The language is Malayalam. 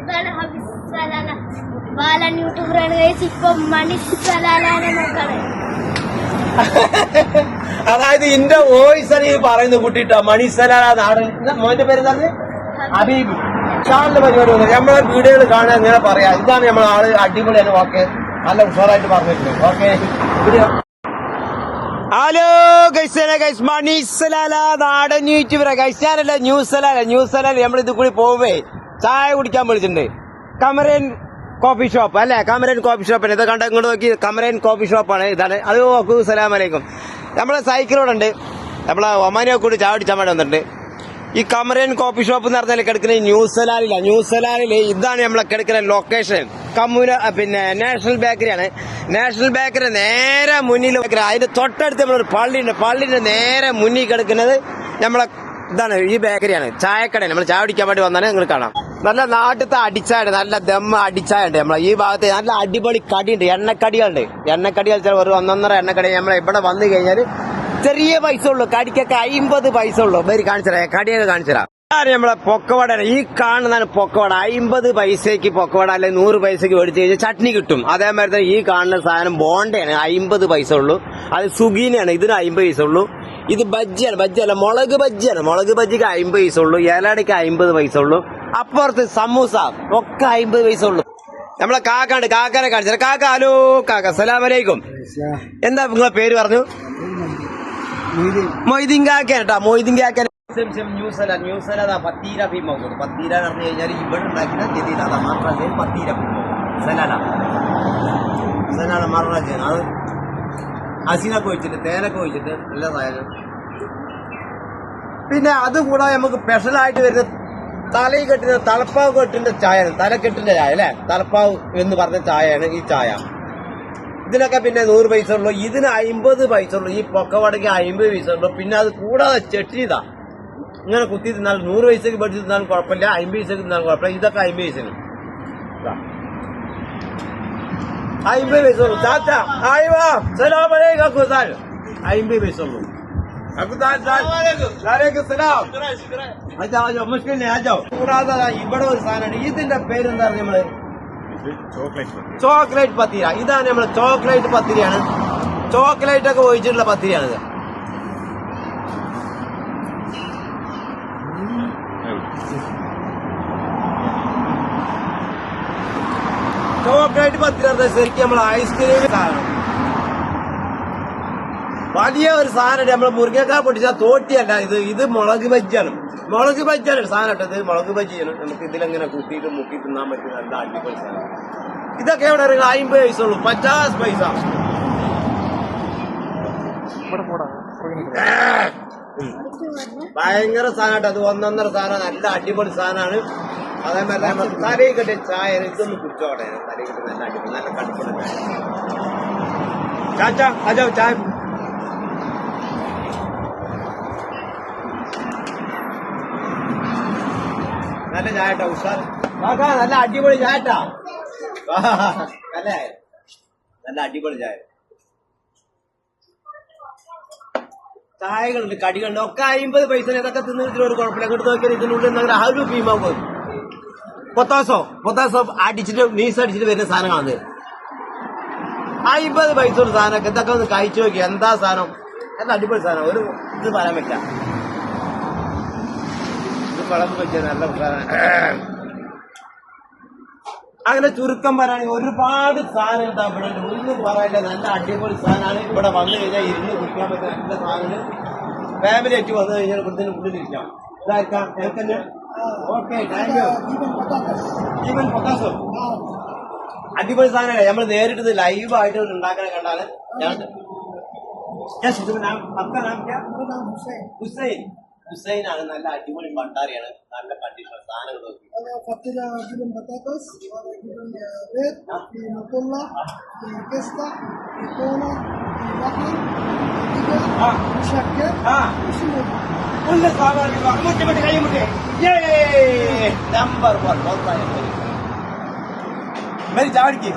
ഇതാണ് ഹബീസ് സലാല ബാലൻ യൂട്യൂബറാണ് ഗൈസ്. ഇപ്പൊ മണി സലാലാനെ നോക്കാണ്. അതായത് ഇന്റെ വോയിസ് ആണ് ഈ പറയുന്നത് കുട്ടിട്ടോ. മണി സലാല നാടൻ. മോന്റെ പേര് എന്താണ്? ഹബീബ്. ചാനലിന്റെ പരിപാടി വന്നത് നമ്മളെ വീഡിയോകൾ കാണാൻ ഇങ്ങനെ പറയാം. ഇതാണ് നമ്മളെ ആള് അടിപൊളിയാണ്. ഓക്കെ, നല്ല ഉഷാറായിട്ട് പറഞ്ഞിട്ടുണ്ട്. ഓക്കെ, ഹലോ ഗൈസ്, മണി സലാല നാടൻ യൂട്യൂബറാ ഗൈസ്. ഞാനല്ല ന്യൂസ് സലാല നമ്മൾ ഇത് കൂടി പോവേ ചായ കുടിക്കാൻ വിളിച്ചിട്ടുണ്ട്. കമറൻ കോഫി ഷോപ്പ് അല്ലേ? കമറൻ കോഫി ഷോപ്പാണ്. ഇത് കണ്ട ഇങ്ങോട്ട് നോക്കി, കമറൻ കോഫി ഷോപ്പാണ്. ഇതാണ് അത്. നോക്കൂ, സലാമലൈക്കും. നമ്മളെ സൈക്കിളോടുണ്ട്. നമ്മളെ ഒമാനിയെ കൂടി ചായ കുടിച്ചാൻ വേണ്ടി വന്നിട്ടുണ്ട്. ഈ കമറൻ കോഫി ഷോപ്പ് എന്ന് പറഞ്ഞാൽ കിടക്കുന്ന ന്യൂസ് സലാലില് ഇതാണ് നമ്മളെ കിടക്കുന്ന ലൊക്കേഷൻ. കമ്മൂര പിന്നെ നാഷണൽ ബേക്കറിയാണ്. നാഷണൽ ബേക്കറി നേരെ മുന്നിൽ, അതിന്റെ തൊട്ടടുത്ത് നമ്മളൊരു പള്ളിന്റെ നേരെ മുന്നിൽ കിടക്കുന്നത് നമ്മളെ ഇതാണ്, ഈ ബേക്കറിയാണ്. ചായക്കടയാണ്. നമ്മൾ ചായ കുടിക്കാൻ വേണ്ടി വന്നാണ്. നിങ്ങൾ കാണാം. നല്ല നാട്ടിലത്തെ അടിച്ചായുണ്ട്, നല്ല ദമ്മ അടിച്ചായുണ്ട്. നമ്മളെ ഈ ഭാഗത്ത് നല്ല അടിപൊളി കടിയുണ്ട്, എണ്ണക്കടികളുണ്ട്. എണ്ണക്കടികൾ ഒരു 1.5 എണ്ണക്കടി. നമ്മളെ ഇവിടെ വന്നു കഴിഞ്ഞാൽ ചെറിയ പൈസ ഉള്ളൂ, കടിക്കൊക്കെ 50 പൈസ ഉള്ളൂ. പേര് കാണിച്ചുതരാം, കടിയൊക്കെ കാണിച്ചുതരാം. നമ്മളെ പൊക്കവട, ഈ കാണുന്നതാണ് പൊക്കവട. 50 പൈസക്ക് പൊക്കവട, അല്ലെങ്കിൽ 100 പൈസക്ക് മേടിച്ചു കഴിഞ്ഞാൽ ചട്നി കിട്ടും. അതേമാതിരി തന്നെ ഈ കാണുന്ന സാധനം ബോണ്ടയാണ്, 50 പൈസ ഉള്ളൂ. അത് സുഗീനാണ്, ഇതിന് 50 പൈസ ഉള്ളൂ. ഇത് ബജ്ജിയല്ല, മുളക് ബജ്ജിയാണ്. മുളക് ബജ്ജിക്ക് 50 പൈസ ഉള്ളൂ. ഏലാടിക്ക് 50 പൈസ ഉള്ളൂ. അപ്പുറത്ത് സമൂസ ഒക്കെ 50 പൈസ ഉള്ളൂ. നമ്മളെ കാക്കാണ്ട്, കാക്കാനെ കാണിച്ചാൽ. കാക്ക, ഹലോ കാക്ക, അസ്സലാമലൈക്കും. എന്താ നിങ്ങളെ പേര് പറഞ്ഞു? മൊയ്തീൻ കാക്കയാണ് കേട്ടോ, മൊയ്തീൻ കാക്കൻ. ന്യൂസ് പത്തീര ഫീമാകും. പത്തീര എന്ന് പറഞ്ഞു കഴിഞ്ഞാൽ ഇവിടെ ഉണ്ടാക്കുന്ന രീതിയിൽ അതാ മറന്നു. പത്തീര സലാല മറന്നു. അത് അസിനൊക്കെ ഒഴിച്ചിട്ട്, തേനൊക്കെ ഒഴിച്ചിട്ട് നല്ല സാധനം. പിന്നെ അതുകൂടാതെ നമുക്ക് സ്പെഷ്യലായിട്ട് വരുന്ന തലയിൽ കെട്ടുന്ന തലപ്പാവ് കെട്ടിന്റെ ചായയാണ്. തലക്കെട്ടിന്റെ ചായ അല്ലെ, തലപ്പാവ് എന്ന് പറഞ്ഞ ചായയാണ് ഈ ചായ. ഇതിനൊക്കെ പിന്നെ 100 പൈസ ഉള്ളൂ. ഇതിന് 50 പൈസ ഉള്ളൂ. ഈ പൊക്കവടയ്ക്ക് 50 പൈസ ഉള്ളൂ. പിന്നെ അത് കൂടാതെ ചട്നി ഇതാ ഇങ്ങനെ കുത്തി തിന്നാലും 100 പൈസക്ക് പഠിച്ച് തിന്നാലും കുഴപ്പമില്ല, 50 പൈസക്ക് തിന്നാലും കുഴപ്പമില്ല. ഇതൊക്കെ 50 പൈസന് 50 പൈസ ഉള്ളൂ. ചാച്ച ആയിവാ സലാമലൈക്കും. 50 പൈസ ഉള്ളൂ. കൂടാതെ ഇവിടെ ഒരു സാധനമാണ്. ഇതിന്റെ പേരെന്താണ്? നമ്മള് ചോക്ലേറ്റ് പത്തിര. ഇതാണ് നമ്മളെ ചോക്ലേറ്റ് പത്തിരിയാണ്. ചോക്ലേറ്റ് ഒക്കെ ഒഴിച്ചിട്ടുള്ള പത്തിരിയാണിത്. ചോക്ലേറ്റ് പത്തിരി ശരിക്കും നമ്മൾ ഐസ്ക്രീം സാധനം. വലിയ ഒരു സാധനം. നമ്മൾ മുരിങ്ങക്കാ പൊട്ടിച്ചാൽ തോട്ടിയല്ല ഇത് മുളക് ബജ്ജിയാണ്. മുളക് ബജ്ജിയാണ് സാധനം ഇട്ടത്. മുളക് ബജ്ജിയാണ്. നമുക്ക് ഇതിലെങ്ങനെ കുത്തിയിട്ട് മുക്കി തിന്നാൻ പറ്റും. നല്ല അടിപൊളി സാധനം. ഇതൊക്കെ എവിടെ 50 പൈസ ഉള്ളൂ. 50 പൈസ. ഭയങ്കര സാധനമായിട്ട്. അത് 1.5 സാധനം. നല്ല അടിപൊളി സാധനമാണ്. അതേമാതിരി നമ്മൾ തലയിൽ കെട്ടിയ ചായ ഇതൊന്ന് കുടിച്ചോട്ടെ. തലയിൽ കെട്ടി നല്ല അടിപൊളി, നല്ല കടുപ്പുള്ള ചായ. ചാച്ച അജോ ചായ. നല്ല ചായട്ടാ, ഉഷാർ. നല്ല അടിപൊളി ചായട്ടാ. അല്ലേ, നല്ല അടിപൊളി ചായ. ചായകളുണ്ട്, കടികളുണ്ട്, ഒക്കെ 50 പൈസ. ഇതൊക്കെ തിന്നിട്ട് ഒരു കുഴപ്പമില്ല. അങ്ങോട്ട് നോക്കിയാൽ ഇതിനുള്ളിൽ എന്തെങ്കിലും ആ ഒരു ഭീമാകും. പൊത്താസോ അടിച്ചിട്ട് നീസ് അടിച്ചിട്ട് വരുന്ന സാധനങ്ങളാണ്. 50 പൈസ ഒരു സാധനമൊക്കെ. ഇതൊക്കെ ഒന്ന് കഴിച്ചു നോക്കി. എന്താ സാധനം, നല്ല അടിപൊളി സാധനം. ഒരു ഇത് പറയാൻ പറ്റാം. ഇത് കുളമ്പ് വെച്ചാൽ നല്ല സാധനം. അങ്ങനെ ചുരുക്കം പറയുകയാണെങ്കിൽ ഒരുപാട് സാധനം എന്താ ഇവിടെ ഒന്നും പറയാനില്ല. നല്ല അടിപൊളി സാധനമാണ്. ഇവിടെ വന്നു കഴിഞ്ഞാൽ ഇരുന്ന് കുടിക്കാൻ പറ്റുന്ന നല്ല സാധനം. ഫാമിലി ആയിട്ട് വന്നു കഴിഞ്ഞാൽ ഇവിടുത്തെ ഉള്ളിലിരിക്കാം. ഇതായിരിക്കാം എനിക്കെന്നെ. Okay, thank you. ജീവൻ പൊക്കാസോ അടിപൊളി സാധനമല്ലേ. നമ്മൾ നേരിട്ട് ലൈവായിട്ട് ഉണ്ടാക്കാൻ കണ്ടാല് ഹുസൈൻ. ഹുസൈനാണ്. നല്ല അടിപൊളി ഭണ്ടാരിയാണ്. നല്ല കണ്ടീഷൻ സാധനങ്ങൾ നോക്കി. നമ്പർ 1 मेरी चावड़ की